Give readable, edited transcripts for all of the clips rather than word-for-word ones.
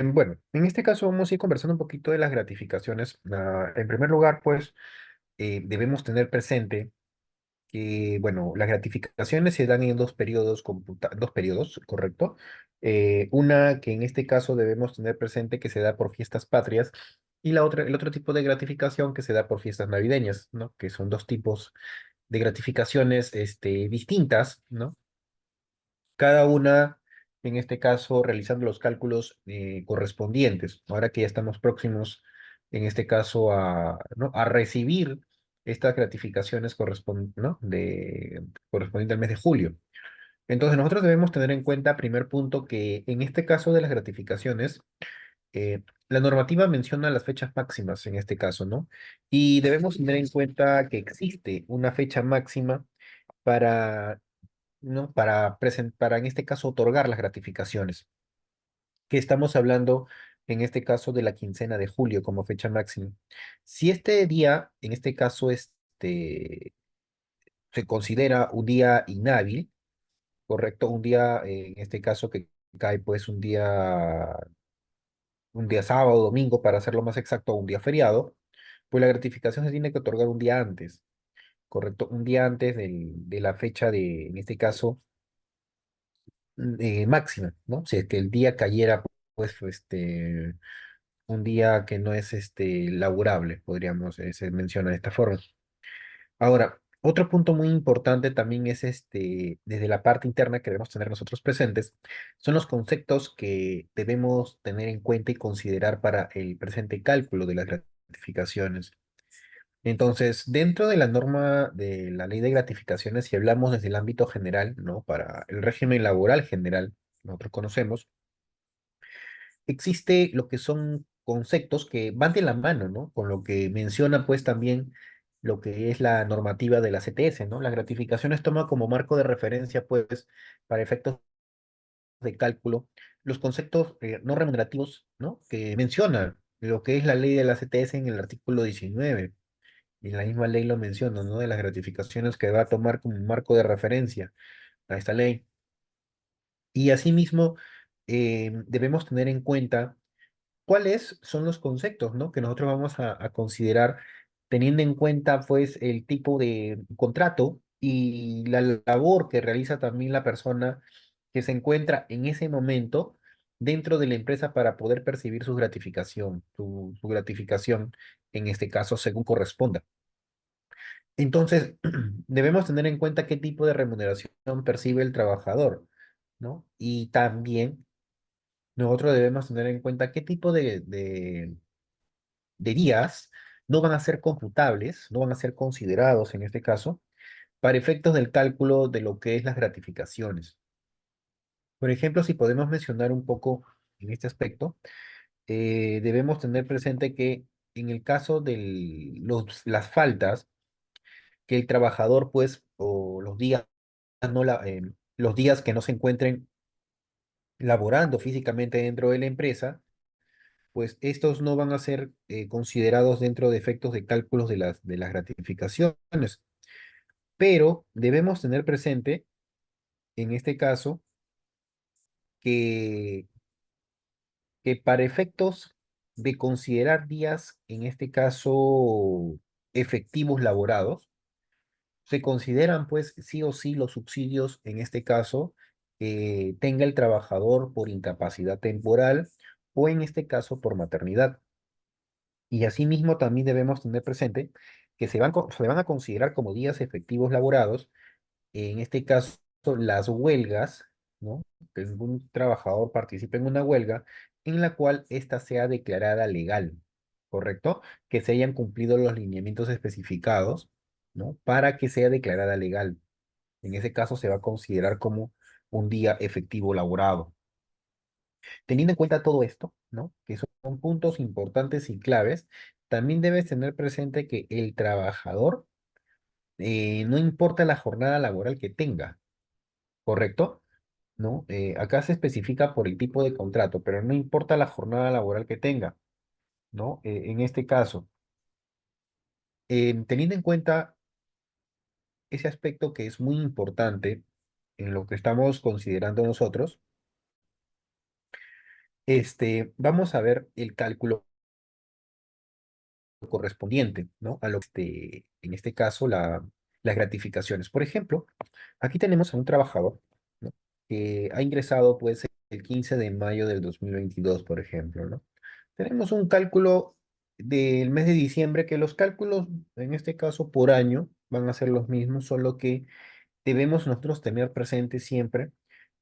Bueno, en este caso vamos a ir conversando un poquito de las gratificaciones. En primer lugar, pues debemos tener presente que, bueno, las gratificaciones se dan en dos periodos, ¿correcto? Una que en este caso debemos tener presente que se da por fiestas patrias y la otra, el otro tipo de gratificación que se da por fiestas navideñas, ¿no? Que son dos tipos de gratificaciones, distintas, ¿no? Cada una, en este caso, realizando los cálculos correspondientes. Ahora que ya estamos próximos, en este caso, ¿no? a recibir estas gratificaciones ¿no? correspondiente al mes de julio. Entonces, nosotros debemos tener en cuenta, primer punto, que en este caso de las gratificaciones, la normativa menciona las fechas máximas en este caso, ¿no? Y debemos tener en cuenta que existe una fecha máxima para, ¿no? Para en este caso otorgar las gratificaciones, que estamos hablando en este caso de la quincena de julio como fecha máxima. Si este día, en este caso, se considera un día inhábil, correcto, un día, en este caso que cae pues un día sábado, domingo, para hacerlo más exacto, un día feriado, pues la gratificación se tiene que otorgar un día antes, correcto, un día antes de la fecha en este caso, máxima, ¿no? Si es que el día cayera, pues, un día que no es, laborable, podríamos, se menciona de esta forma. Ahora, otro punto muy importante también es, desde la parte interna que debemos tener nosotros presentes, son los conceptos que debemos tener en cuenta y considerar para el presente cálculo de las gratificaciones. Entonces, dentro de la norma de la ley de gratificaciones, si hablamos desde el ámbito general, ¿no? Para el régimen laboral general, nosotros conocemos, existe lo que son conceptos que van de la mano, ¿no? Con lo que menciona pues también lo que es la normativa de la CTS, ¿no? Las gratificaciones toma como marco de referencia pues para efectos de cálculo los conceptos no remunerativos, ¿no? Que menciona lo que es la ley de la CTS en el artículo 19 y la misma ley lo menciona, ¿no? De las gratificaciones que va a tomar como marco de referencia a esta ley. Y asimismo, debemos tener en cuenta cuáles son los conceptos, ¿no? Que nosotros vamos a considerar teniendo en cuenta, pues, el tipo de contrato y la labor que realiza también la persona que se encuentra en ese momento dentro de la empresa para poder percibir su gratificación, su gratificación, en este caso, según corresponda. Entonces, debemos tener en cuenta qué tipo de remuneración percibe el trabajador, ¿no? Y también nosotros debemos tener en cuenta qué tipo de días no van a ser computables, no van a ser considerados en este caso, para efectos del cálculo de lo que es las gratificaciones. Por ejemplo, si podemos mencionar un poco en este aspecto, debemos tener presente que en el caso de las faltas, que el trabajador, pues, o los días, no los días que no se encuentren laborando físicamente dentro de la empresa, pues estos no van a ser considerados dentro de efectos de cálculos de las gratificaciones. Pero debemos tener presente, en este caso, que, que para efectos de considerar días, en este caso, efectivos laborados, se consideran pues sí o sí los subsidios, en este caso, que tenga el trabajador por incapacidad temporal o en este caso por maternidad. Y asimismo también debemos tener presente que se van a considerar como días efectivos laborados, en este caso las huelgas, ¿no? Que ningún trabajador participe en una huelga en la cual ésta sea declarada legal, ¿correcto? Que se hayan cumplido los lineamientos especificados, ¿no? Para que sea declarada legal. En ese caso se va a considerar como un día efectivo laborado. Teniendo en cuenta todo esto, ¿no? Que son puntos importantes y claves, también debes tener presente que el trabajador, no importa la jornada laboral que tenga, ¿correcto? ¿No? Acá se especifica por el tipo de contrato, pero no importa la jornada laboral que tenga, ¿no? En este caso, teniendo en cuenta ese aspecto que es muy importante en lo que estamos considerando nosotros, vamos a ver el cálculo correspondiente, ¿no? A lo que, en este caso, las gratificaciones. Por ejemplo, aquí tenemos a un trabajador, ¿no? Que ha ingresado, pues, el 15 de mayo del 2022, por ejemplo, ¿no? Tenemos un cálculo del mes de diciembre, que los cálculos, en este caso, por año, van a ser los mismos, solo que debemos nosotros tener presente siempre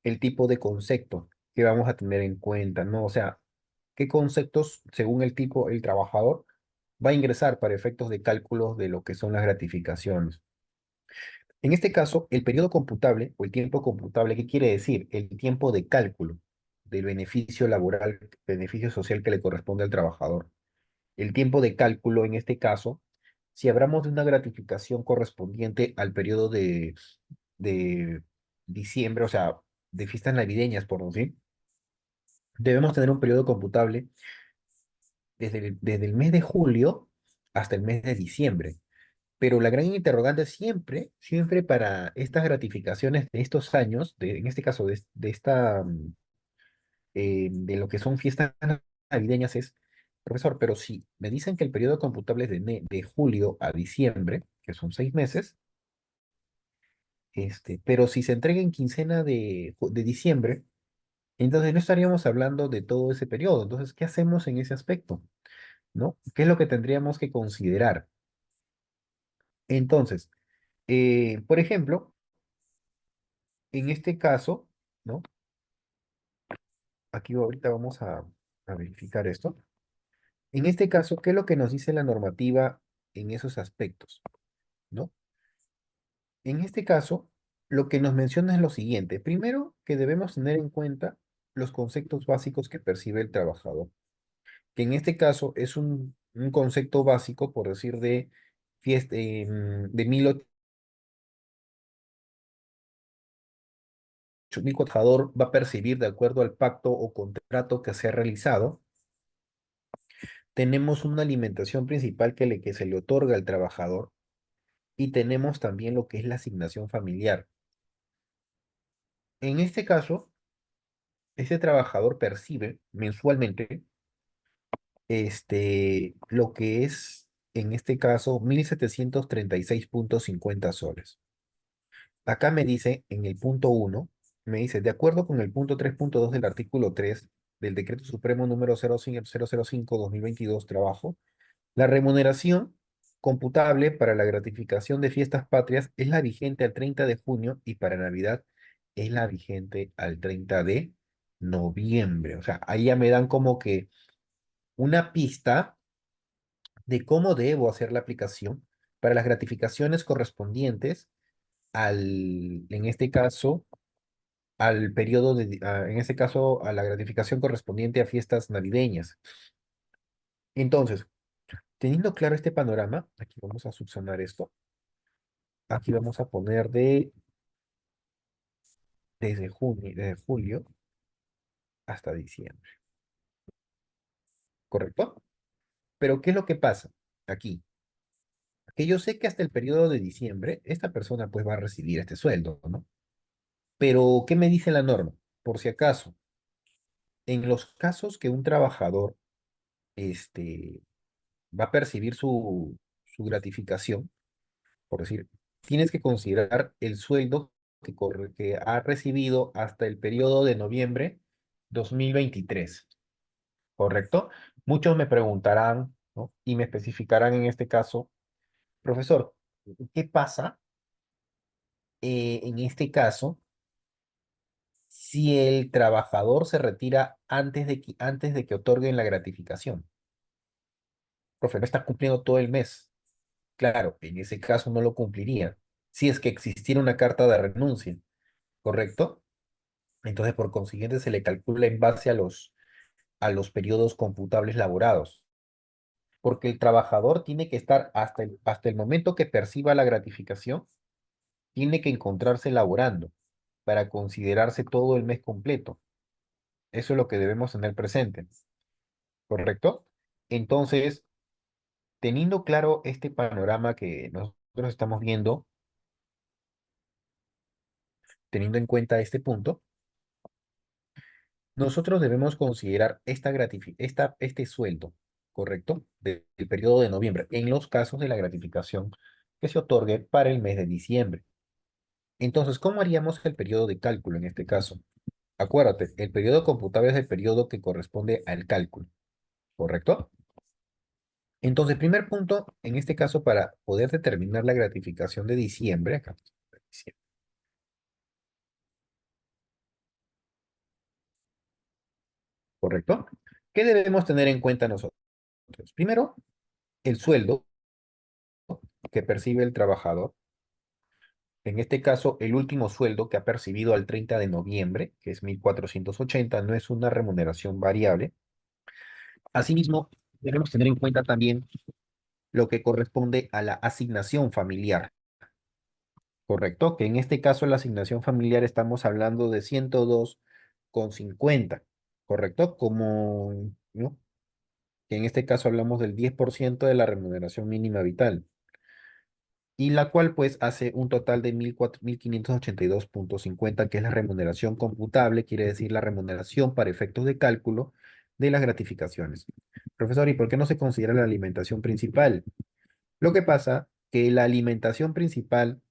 el tipo de concepto que vamos a tener en cuenta, ¿no? O sea, qué conceptos, según el tipo, el trabajador va a ingresar para efectos de cálculos de lo que son las gratificaciones. En este caso, el periodo computable o el tiempo computable, ¿qué quiere decir? El tiempo de cálculo del beneficio laboral, beneficio social que le corresponde al trabajador. El tiempo de cálculo, en este caso, si hablamos de una gratificación correspondiente al periodo de diciembre, o sea, de fiestas navideñas, por decir, debemos tener un periodo computable desde el mes de julio hasta el mes de diciembre. Pero la gran interrogante siempre, siempre para estas gratificaciones de estos años, en este caso de lo que son fiestas navideñas es, profesor, pero si me dicen que el periodo computable es de julio a diciembre, que son 6 meses, pero si se entrega en quincena de diciembre, entonces no estaríamos hablando de todo ese periodo. Entonces, ¿qué hacemos en ese aspecto? ¿No? ¿Qué es lo que tendríamos que considerar? Entonces, por ejemplo, en este caso, ¿no? Aquí ahorita vamos a verificar esto. En este caso, ¿qué es lo que nos dice la normativa en esos aspectos? ¿No? En este caso, lo que nos menciona es lo siguiente. Primero, que debemos tener en cuenta los conceptos básicos que percibe el trabajador, que en este caso es un concepto básico, por decir, de fiesta, de 8.000 trabajador va a percibir de acuerdo al pacto o contrato que se ha realizado. Tenemos una alimentación principal que se le otorga al trabajador y tenemos también lo que es la asignación familiar. En este caso, ese trabajador percibe mensualmente lo que es, en este caso, 1.736,50 soles. Acá me dice, en el punto uno, me dice, de acuerdo con el punto 3.2 del artículo 3 del Decreto Supremo número 005/2022, trabajo, la remuneración computable para la gratificación de fiestas patrias es la vigente al 30 de junio y para Navidad es la vigente al 30 de noviembre. O sea, ahí ya me dan como que una pista de cómo debo hacer la aplicación para las gratificaciones correspondientes en este caso, al periodo en este caso, a la gratificación correspondiente a fiestas navideñas. Entonces, teniendo claro este panorama, aquí vamos a subsanar esto. Aquí vamos a poner desde julio hasta diciembre, ¿correcto? Pero ¿qué es lo que pasa aquí? Que yo sé que hasta el periodo de diciembre, esta persona pues va a recibir este sueldo, ¿no? Pero, ¿qué me dice la norma? Por si acaso, en los casos que un trabajador este, va a percibir su gratificación, por decir, tienes que considerar el sueldo que ha recibido hasta el periodo de noviembre 2023. ¿Correcto? Muchos me preguntarán, ¿no? Y me especificarán en este caso, profesor, ¿qué pasa en este caso si el trabajador se retira antes de que otorguen la gratificación? Profe, no está cumpliendo todo el mes. Claro, en ese caso no lo cumpliría. Si es que existiera una carta de renuncia, ¿correcto? Entonces, por consiguiente, se le calcula en base a los periodos computables laborados, porque el trabajador tiene que estar hasta el momento que perciba la gratificación, tiene que encontrarse laborando para considerarse todo el mes completo. Eso es lo que debemos tener presente, ¿correcto? Entonces, teniendo claro este panorama que nosotros estamos viendo, teniendo en cuenta este punto, nosotros debemos considerar este sueldo, ¿correcto? Del periodo de noviembre, en los casos de la gratificación que se otorgue para el mes de diciembre. Entonces, ¿cómo haríamos el periodo de cálculo en este caso? Acuérdate, el periodo computable es el periodo que corresponde al cálculo, ¿correcto? Entonces, primer punto, en este caso, para poder determinar la gratificación de diciembre, acá, diciembre, ¿correcto? ¿Qué debemos tener en cuenta nosotros? Primero, el sueldo que percibe el trabajador. En este caso, el último sueldo que ha percibido al 30 de noviembre, que es 1.480, no es una remuneración variable. Asimismo, debemos tener en cuenta también lo que corresponde a la asignación familiar, ¿correcto? Que en este caso la asignación familiar estamos hablando de 102,50, ¿correcto? Como, ¿no? Que en este caso hablamos del 10% de la remuneración mínima vital, y la cual pues hace un total de 1.582,50, que es la remuneración computable, quiere decir la remuneración para efectos de cálculo de las gratificaciones. Profesor, ¿y por qué no se considera la alimentación principal? Lo que pasa que la alimentación principal,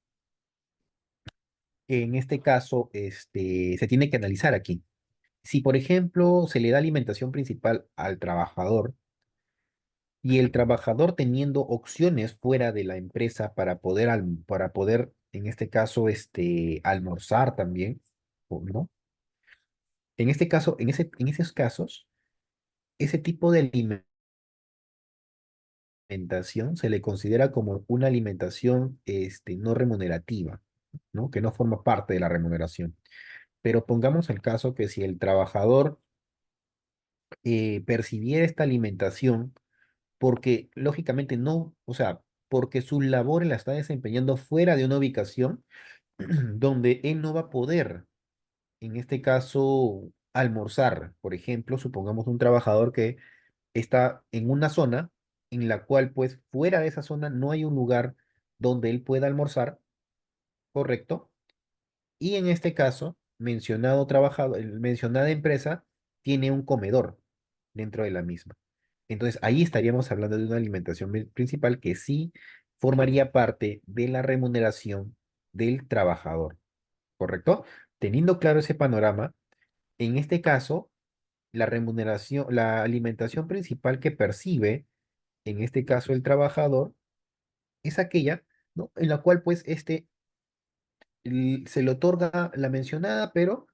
en este caso, se tiene que analizar aquí. Si, por ejemplo, se le da alimentación principal al trabajador y el trabajador teniendo opciones fuera de la empresa para poder, en este caso, almorzar también, ¿no? En este caso, en esos casos, ese tipo de alimentación se le considera como una alimentación, no remunerativa, ¿no? Que no forma parte de la remuneración. Pero pongamos el caso que si el trabajador percibiera esta alimentación, porque lógicamente no, o sea, porque su labor la está desempeñando fuera de una ubicación donde él no va a poder, en este caso, almorzar. Por ejemplo, supongamos un trabajador que está en una zona en la cual, pues, fuera de esa zona no hay un lugar donde él pueda almorzar, ¿correcto? Y en este caso, mencionada empresa tiene un comedor dentro de la misma. Entonces, ahí estaríamos hablando de una alimentación principal que sí formaría parte de la remuneración del trabajador, ¿correcto? Teniendo claro ese panorama, en este caso, la alimentación principal que percibe, en este caso el trabajador, es aquella, ¿no? En la cual pues se le otorga la mencionada, pero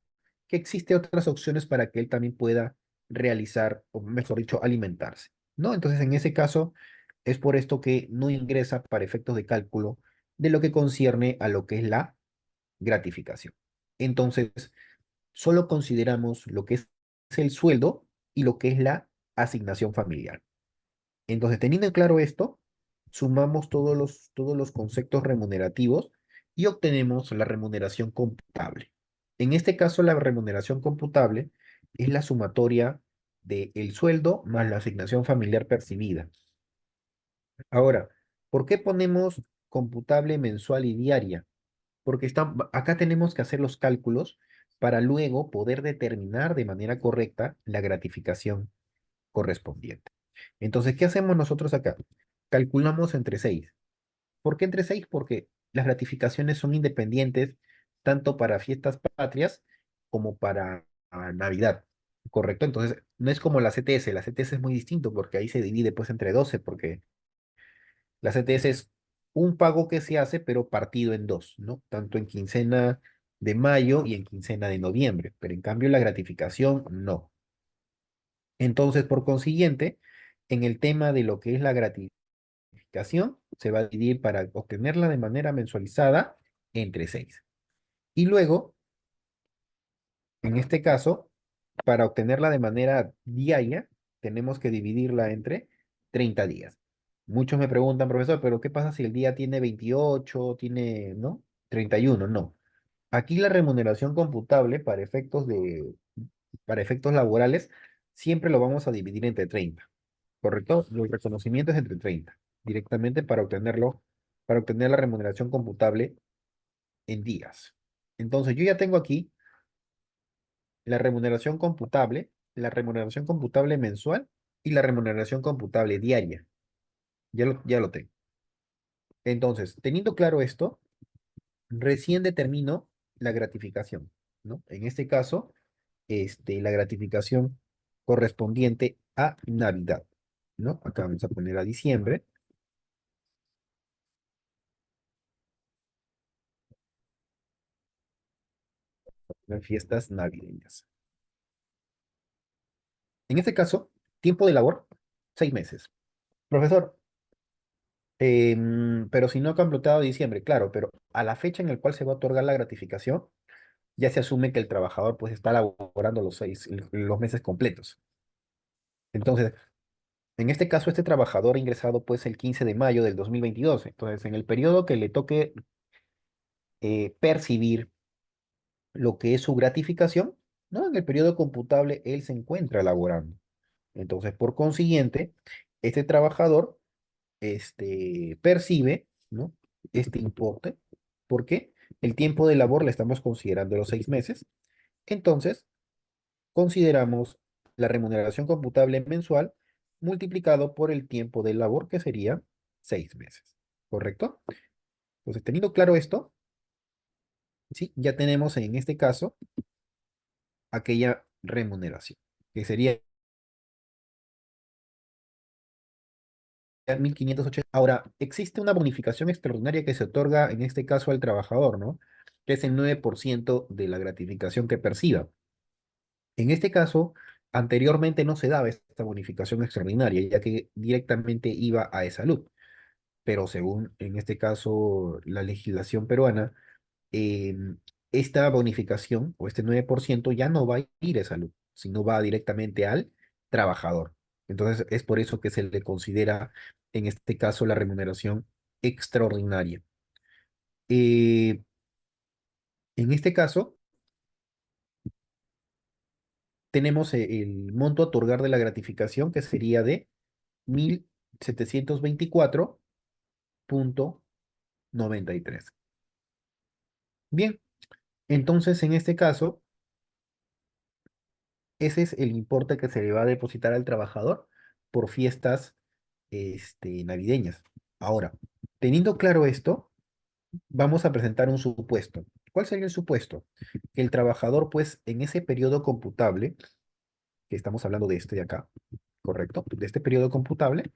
que existe otras opciones para que él también pueda realizar, o mejor dicho, alimentarse, ¿no? Entonces, en ese caso, es por esto que no ingresa para efectos de cálculo de lo que concierne a lo que es la gratificación. Entonces, solo consideramos lo que es el sueldo y lo que es la asignación familiar. Entonces, teniendo claro esto, sumamos todos los conceptos remunerativos y obtenemos la remuneración computable. En este caso, la remuneración computable es la sumatoria del sueldo más la asignación familiar percibida. Ahora, ¿por qué ponemos computable mensual y diaria? Porque acá tenemos que hacer los cálculos para luego poder determinar de manera correcta la gratificación correspondiente. Entonces, ¿qué hacemos nosotros acá? Calculamos entre 6. ¿Por qué entre 6? Porque las gratificaciones son independientes tanto para fiestas patrias como para Navidad, ¿correcto? Entonces, no es como la CTS. La CTS es muy distinto porque ahí se divide pues entre 12, porque la CTS es un pago que se hace pero partido en dos, ¿no? Tanto en quincena de mayo y en quincena de noviembre, pero en cambio la gratificación no. Entonces, por consiguiente, en el tema de lo que es la gratificación, se va a dividir para obtenerla de manera mensualizada entre 6. Y luego, en este caso, para obtenerla de manera diaria, tenemos que dividirla entre 30 días. Muchos me preguntan, profesor, pero ¿qué pasa si el día tiene 28, tiene, ¿no? 31? No. Aquí la remuneración computable para efectos laborales, siempre lo vamos a dividir entre 30. ¿Correcto? Los reconocimientos entre 30 directamente para obtener la remuneración computable en días. Entonces, yo ya tengo aquí la remuneración computable mensual y la remuneración computable diaria. Ya lo tengo. Entonces, teniendo claro esto, recién determino la gratificación, ¿no? En este caso, la gratificación correspondiente a Navidad, ¿no? Acá vamos a poner a diciembre, las fiestas navideñas. En este caso, tiempo de labor, 6 meses. Profesor, pero si no ha completado diciembre, claro, pero a la fecha en la cual se va a otorgar la gratificación, ya se asume que el trabajador pues está laborando los meses completos. Entonces, en este caso, este trabajador ha ingresado pues el 15 de mayo del 2022. Entonces, en el periodo que le toque percibir lo que es su gratificación, ¿no? En el periodo computable, él se encuentra laborando. Entonces, por consiguiente, este trabajador percibe, ¿no? Este importe, porque el tiempo de labor le estamos considerando los 6 meses. Entonces, consideramos la remuneración computable mensual multiplicado por el tiempo de labor, que sería 6 meses. ¿Correcto? Entonces, teniendo claro esto, ¿sí? Ya tenemos en este caso aquella remuneración, que sería 1580. Ahora, existe una bonificación extraordinaria que se otorga en este caso al trabajador, ¿no? Que es el 9% de la gratificación que perciba. En este caso, anteriormente no se daba esta bonificación extraordinaria, ya que directamente iba a salud. Pero según, en este caso, la legislación peruana, em, esta bonificación o este 9% ya no va a ir a salud, sino va directamente al trabajador. Entonces, es por eso que se le considera, en este caso, la remuneración extraordinaria. Eh, en este caso, tenemos el monto a otorgar de la gratificación, que sería de 1724,93. Bien, entonces en este caso, ese es el importe que se le va a depositar al trabajador por fiestas navideñas. Ahora, teniendo claro esto, vamos a presentar un supuesto. ¿Cuál sería el supuesto? Que el trabajador, pues, en ese periodo computable, que estamos hablando de este de acá, ¿correcto? De este periodo computable,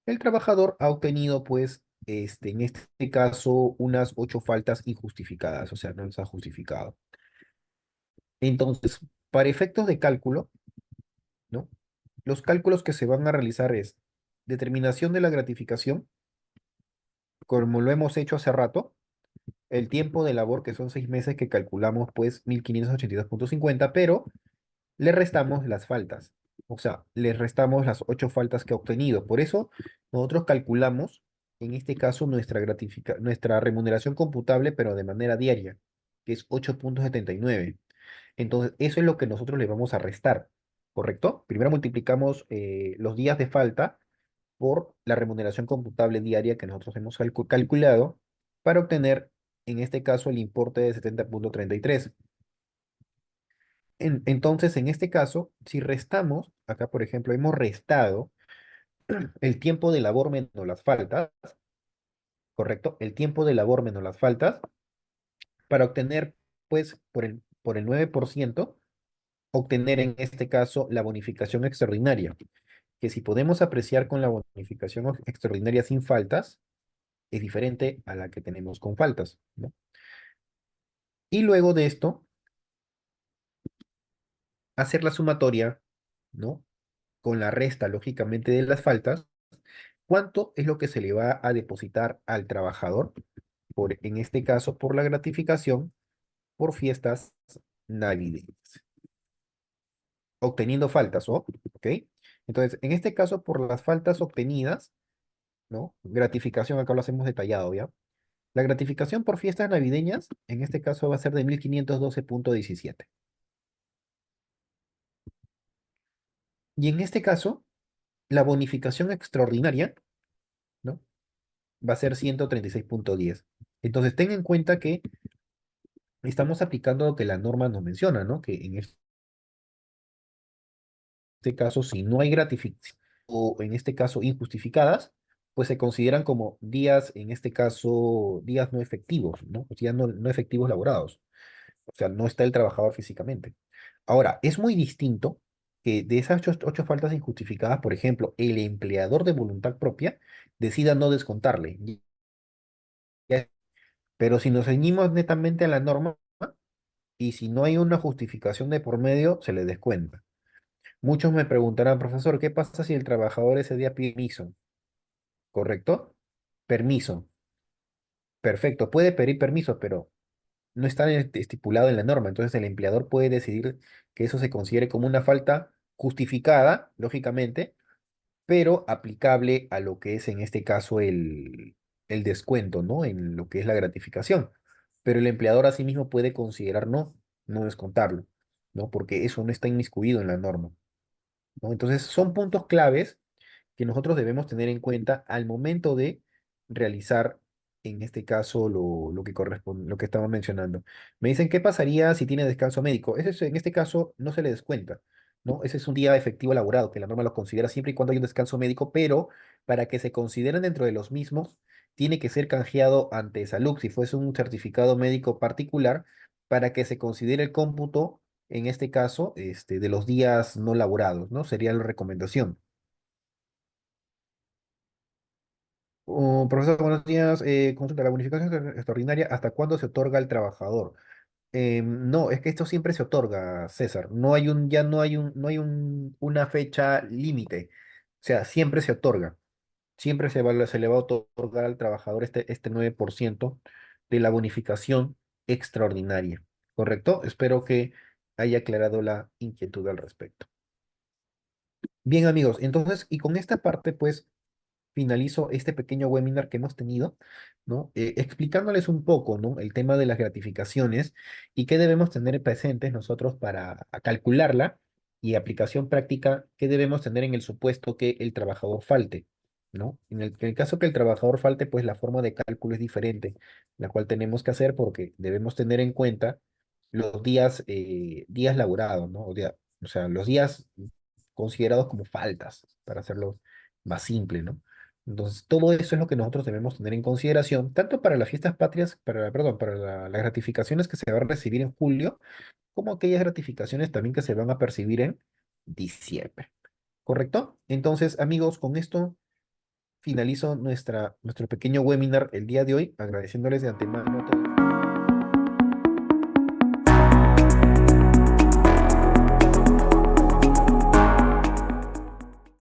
el trabajador ha obtenido, pues, en este caso, unas 8 faltas injustificadas, o sea, no las ha justificado. Entonces, para efectos de cálculo, ¿no? Los cálculos que se van a realizar es determinación de la gratificación, como lo hemos hecho hace rato, el tiempo de labor, que son 6 meses, que calculamos pues 1582,50, pero le restamos las faltas. O sea, le restamos las 8 faltas que ha obtenido. Por eso nosotros calculamos, en este caso, nuestra remuneración computable, pero de manera diaria, que es 8,79. Entonces, eso es lo que nosotros le vamos a restar, ¿correcto? Primero multiplicamos los días de falta por la remuneración computable diaria que nosotros hemos calculado para obtener, en este caso, el importe de 70,33. Entonces, en este caso, si restamos, acá por ejemplo, hemos restado el tiempo de labor menos las faltas, ¿correcto? El tiempo de labor menos las faltas para obtener, pues, por el 9%, obtener en este caso la bonificación extraordinaria, que si podemos apreciar con la bonificación extraordinaria sin faltas, es diferente a la que tenemos con faltas, ¿no? Y luego de esto, hacer la sumatoria, ¿no? Con la resta, lógicamente, de las faltas, ¿cuánto es lo que se le va a depositar al trabajador, en este caso, por la gratificación por fiestas navideñas? Obteniendo faltas, ¿ok? Entonces, en este caso, por las faltas obtenidas, ¿no? Gratificación, acá lo hacemos detallado, ¿ya? La gratificación por fiestas navideñas, en este caso, va a ser de 1512,17. Y en este caso, la bonificación extraordinaria, ¿no? Va a ser 136,10. Entonces, ten en cuenta que estamos aplicando lo que la norma nos menciona, ¿no? Que en este caso, si no hay gratificación o en este caso injustificadas, pues se consideran como días, en este caso, días no efectivos, ¿no? O sea, no efectivos laborados. O sea, no está el trabajador físicamente. Ahora, es muy distinto que de esas ocho faltas injustificadas, por ejemplo, el empleador de voluntad propia decida no descontarle. Ya- Pero si nos ceñimos netamente a la norma y si no hay una justificación de por medio, se le descuenta. Muchos me preguntarán, profesor, ¿qué pasa si el trabajador ese día pide permiso? ¿Correcto? Permiso. Perfecto. Puede pedir permiso, pero no está estipulado en la norma. Entonces el empleador puede decidir que eso se considere como una falta justificada, lógicamente, pero aplicable a lo que es en este caso el descuento, ¿no? En lo que es la gratificación. Pero el empleador asimismo puede considerar no descontarlo, ¿no? Porque eso no está inmiscuido en la norma, ¿no? Entonces son puntos claves que nosotros debemos tener en cuenta al momento de realizar, en este caso, lo que corresponde, lo que estamos mencionando. Me dicen, ¿qué pasaría si tiene descanso médico? En este caso no se le descuenta, ¿no? Ese es un día efectivo laborado, que la norma lo considera siempre y cuando hay un descanso médico, pero para que se consideren dentro de los mismos, tiene que ser canjeado ante Salud, si fuese un certificado médico particular, para que se considere el cómputo, en este caso, de los días no laborados, ¿no? Sería la recomendación. Profesor, buenos días. Consulta, ¿la bonificación extraordinaria hasta cuándo se otorga al trabajador? No, es que esto siempre se otorga, César. Ya una fecha límite. O sea, siempre se otorga. Se le va a otorgar al trabajador este 9% de la bonificación extraordinaria. ¿Correcto? Espero que haya aclarado la inquietud al respecto. Bien, amigos, entonces, y con esta parte, pues finalizo este pequeño webinar que hemos tenido, ¿no? Explicándoles un poco, ¿no? El tema de las gratificaciones y qué debemos tener presentes nosotros para calcularla y aplicación práctica, qué debemos tener en el supuesto que el trabajador falte, ¿no? En el caso que el trabajador falte, pues la forma de cálculo es diferente, la cual tenemos que hacer porque debemos tener en cuenta los días laborados, ¿no? O sea, los días considerados como faltas, para hacerlo más simple, ¿no? Entonces, todo eso es lo que nosotros debemos tener en consideración, tanto para las fiestas patrias, perdón, para las gratificaciones que se van a recibir en julio, como aquellas gratificaciones también que se van a percibir en diciembre. ¿Correcto? Entonces, amigos, con esto finalizo nuestro pequeño webinar el día de hoy, agradeciéndoles de antemano a todos.